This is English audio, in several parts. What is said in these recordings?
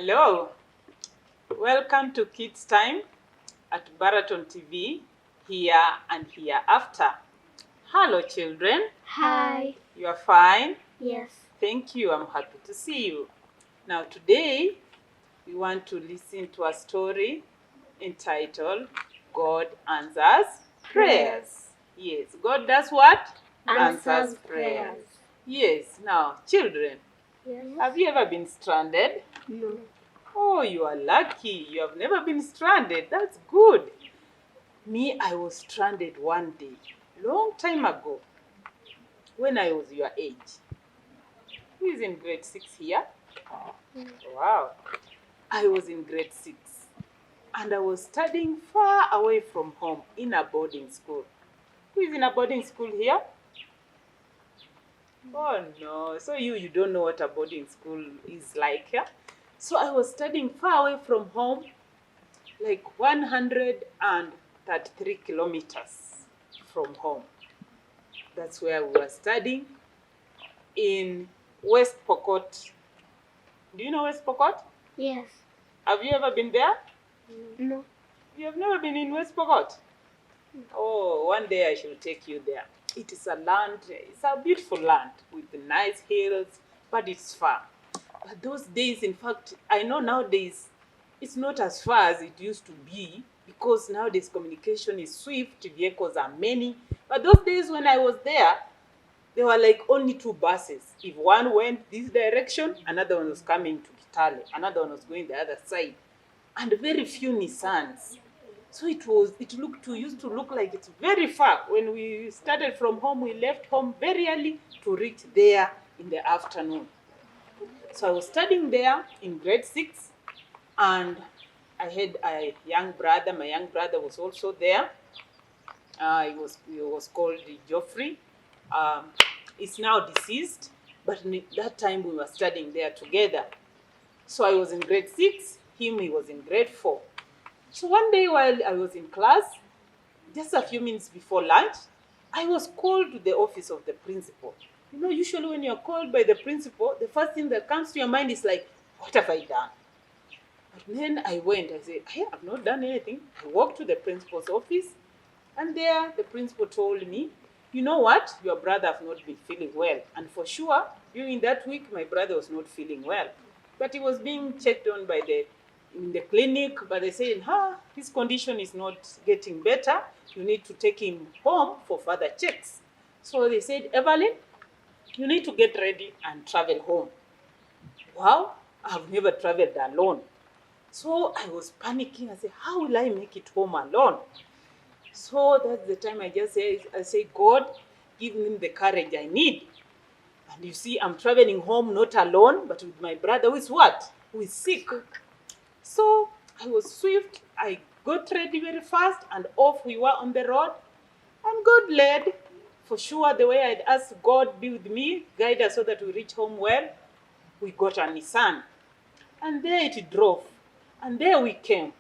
Hello, welcome to Kids Time at Baraton TV, here and hereafter. Hello children, Hi. you are fine? Yes. Thank you, I'm happy to see you. Now today, we want to listen to a story entitled God Answers Prayers. Yes, God does what? Answers prayers. Yes, now children, Yes. have you ever been stranded? No. Oh, you are lucky. You have never been stranded. That's good. Me, I was stranded one day, long time ago, when I was your age. Who is in grade 6 here? Wow. I was in grade 6. And I was studying far away from home in a boarding school. Who is in a boarding school here? Oh no. So you don't know what a boarding school is like, yeah? So I was studying far away from home, like 133 kilometers from home. That's where we were studying in West Pokot. Do you know West Pokot? Yes. Have you ever been there? No. You have never been in West Pokot? Oh, one day I shall take you there. It is a land, it's a beautiful land with nice hills, but it's far. But those days, in fact, I know nowadays it's not as far as it used to be because nowadays communication is swift, vehicles are many. But those days when I was there were like only 2 buses. If one went this direction, another one was coming to Kitale, another one was going the other side, and very few Nissans. So it used to look like it's very far. When we started from home, we left home very early to reach there in the afternoon. So I was studying there in grade 6, and I had a young brother. My young brother was also there. He was called Geoffrey. He's now deceased, but that time we were studying there together. So I was in grade 6, he was in grade 4. So one day while I was in class, just a few minutes before lunch, I was called to the office of the principal. You know, usually when you're called by the principal, the first thing that comes to your mind is like, what have I done? But then I went, I said, I have not done anything. I walked to the principal's office, and there the principal told me, you know what, your brother has not been feeling well. And for sure, during that week, my brother was not feeling well. But he was being checked on in the clinic, but they said, his condition is not getting better. You need to take him home for further checks. So they said, Evelyn, you need to get ready and travel home. Wow, I've never traveled alone. So I was panicking. I said, how will I make it home alone? So that's the time I say, God, give me the courage I need. And you see, I'm traveling home not alone, but with my brother who is what? Who is sick. So I was swift. I got ready very fast, and off we were on the road. And God led. For sure, the way I'd asked God be with me, guide us so that we reach home well, we got a Nissan. And there it drove. And there we came.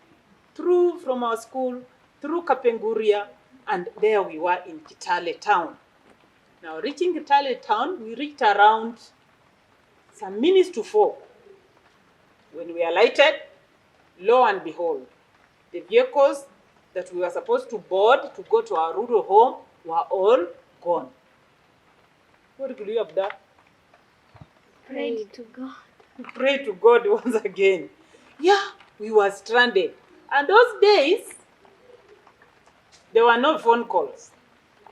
Through from our school, through Kapenguria, and there we were in Kitale town. Now reaching Kitale town, we reached around some minutes to 4. When we alighted, lo and behold, the vehicles that we were supposed to board to go to our rural home were all gone. What could you have done? Pray to God. Pray to God once again. Yeah, we were stranded. And those days, there were no phone calls.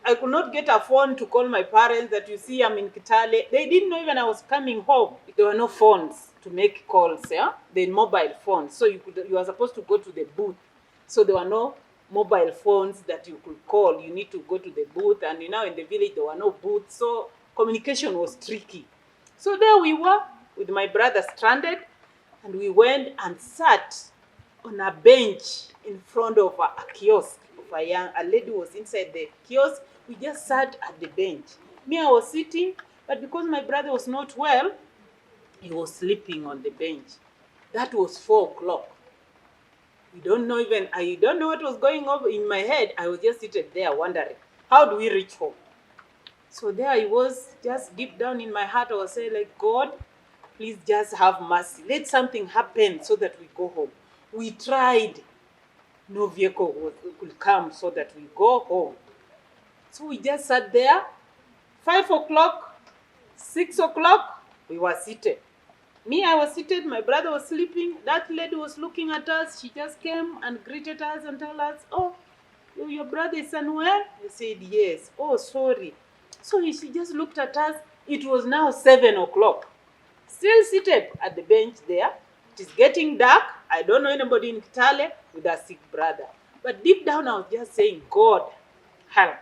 I could not get a phone to call my parents that you see I'm in Kitale. They didn't know even I was coming home. There were no phones to make calls, yeah? The mobile phones. So you were supposed to go to the booth. So there were no mobile phones that you could call. You need to go to the booth, and in the village there were no booths. So communication was tricky. So there we were with my brother stranded, and we went and sat on a bench in front of a kiosk. A lady was inside the kiosk. We just sat at the bench. Me, I was sitting, but because my brother was not well, he was sleeping on the bench. That was 4 o'clock. I don't know what was going on in my head. I was just sitting there wondering, how do we reach home? So there I was, just deep down in my heart, I was saying, like, God, please just have mercy. Let something happen so that we go home. We tried. No vehicle could come so that we go home. So we just sat there. 5 o'clock, 6 o'clock, we were seated. Me, I was seated. My brother was sleeping. That lady was looking at us. She just came and greeted us and told us, "Oh, your brother is unwell?" I said, "Yes." "Oh, sorry." So she just looked at us. It was now 7 o'clock. Still seated at the bench there. It is getting dark. I don't know anybody in Kitale with a sick brother. But deep down, I was just saying, "God, help."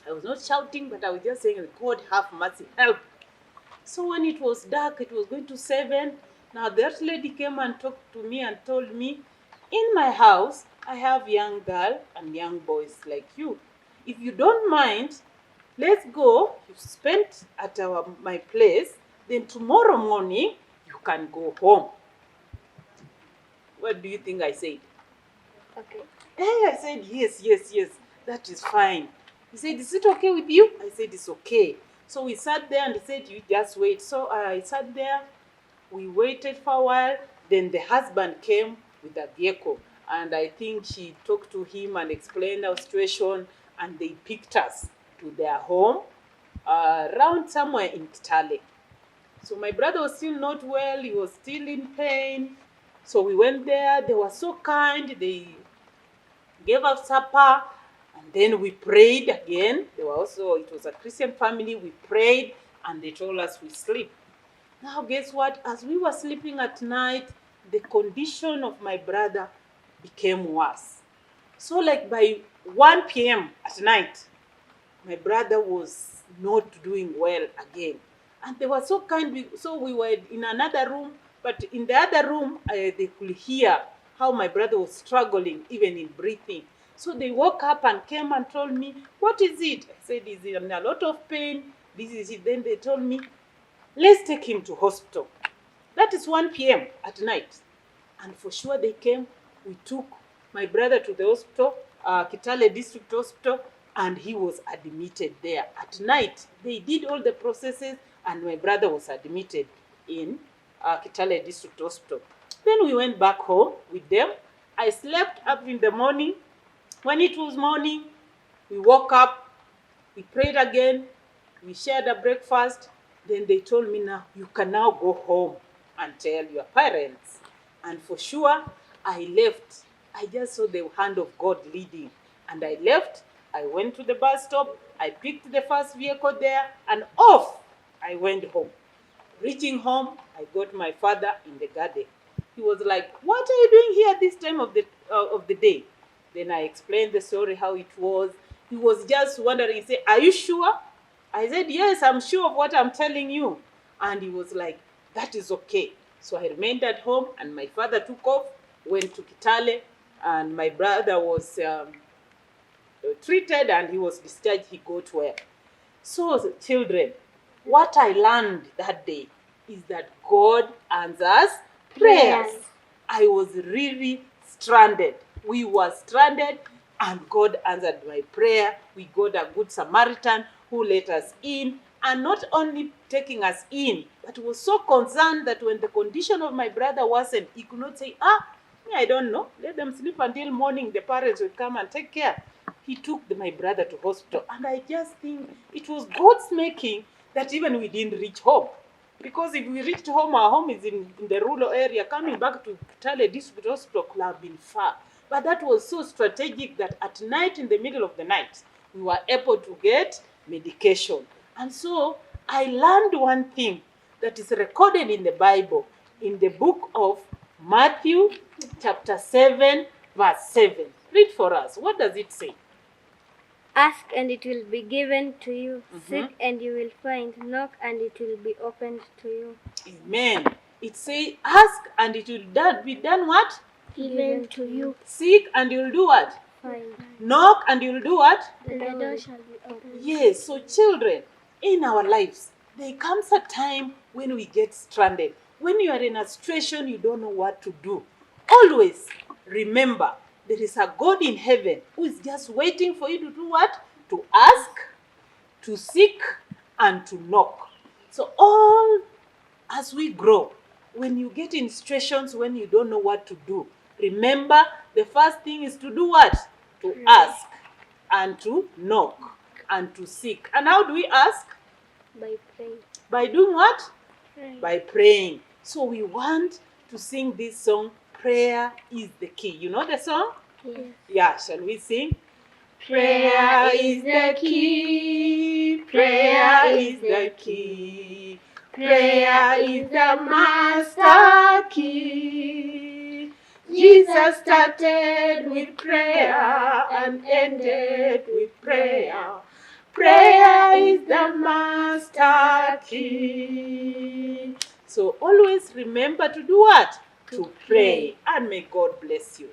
I was not shouting, but I was just saying, "God, have mercy, help." So when it was dark, it was going to 7. Now that lady came and talked to me and told me, "In my house, I have young girl and young boys like you. If you don't mind, let's go. You spent at my place. Then tomorrow morning, you can go home." What do you think I said? Okay. Hey, I said, yes, that is fine. He said, "Is it okay with you?" I said, "It's okay." So we sat there and he said, "You just wait." So I sat there. We waited for a while. Then the husband came with a vehicle. And I think she talked to him and explained our situation. And they picked us to their home around somewhere in Kitale. So my brother was still not well. He was still in pain. So we went there. They were so kind. They gave us supper, and then we prayed again. It was a Christian family. We prayed, and they told us we sleep. Now, guess what? As we were sleeping at night, the condition of my brother became worse. So like by 1 p.m. at night, my brother was not doing well again. And they were so kind. So we were in another room, but in the other room, they could hear how my brother was struggling, even in breathing. So they woke up and came and told me, "What is it?" I said, "He's in a lot of pain. This is it." Then they told me, "Let's take him to hospital." That is 1 p.m. at night. And for sure they came. We took my brother to the hospital, Kitale District Hospital, and he was admitted there. At night, they did all the processes, and my brother was admitted in Kitale District Hospital. Then we went back home with them. I slept up in the morning. When it was morning, we woke up, we prayed again, we shared a breakfast. Then they told me, "Now you can now go home and tell your parents." And for sure, I left. I just saw the hand of God leading. And I left. I went to the bus stop. I picked the first vehicle there, and off I went home. Reaching home, I got my father in the garden. He was like, "What are you doing here at this time of the day?" Then I explained the story, how it was. He was just wondering. He said, "Are you sure?" I said, "Yes, I'm sure of what I'm telling you." And he was like, "That is okay." So I remained at home, and my father took off, went to Kitale, and my brother was treated, and he was discharged. He got well. So, children, what I learned that day is that God answers prayers. I was really stranded. We were stranded, and God answered my prayer. We got a good Samaritan who let us in, and not only taking us in, but was so concerned that when the condition of my brother worsened, he could not say, "Me, I don't know. Let them sleep until morning. The parents will come and take care." He took my brother to hospital, and I just think it was God's making that even we didn't reach home. Because if we reached home, our home is in the rural area. Coming back to Kitale District Hospital could have been far. But that was so strategic that at night, in the middle of the night, we were able to get medication. And so I learned one thing that is recorded in the Bible, in the book of Matthew, chapter 7, verse 7. Read for us. What does it say? Ask and it will be given to you. Seek and you will find. Knock and it will be opened to you. Amen. It says, ask and it will be done what? Given to you. Seek and you'll do what? Find. Knock and you'll do what? The door shall be opened. Yes, so children, in our lives, there comes a time when we get stranded. When you are in a situation you don't know what to do. Always remember, there is a God in heaven who is just waiting for you to do what? To ask, to seek, and to knock. So all as we grow, when you get in situations when you don't know what to do, remember the first thing is to do what? To Pray. ask and to knock and to seek. And how do we ask? By praying. By doing what? Praying. By praying. So we want to sing this song, Prayer is the Key. You know the song? Yes. Yeah, shall we sing? Prayer is the key. Prayer is the key. Prayer is the master key. Jesus started with prayer and ended with prayer. Prayer is the master key. So always remember to do what? To pray. And may God bless you.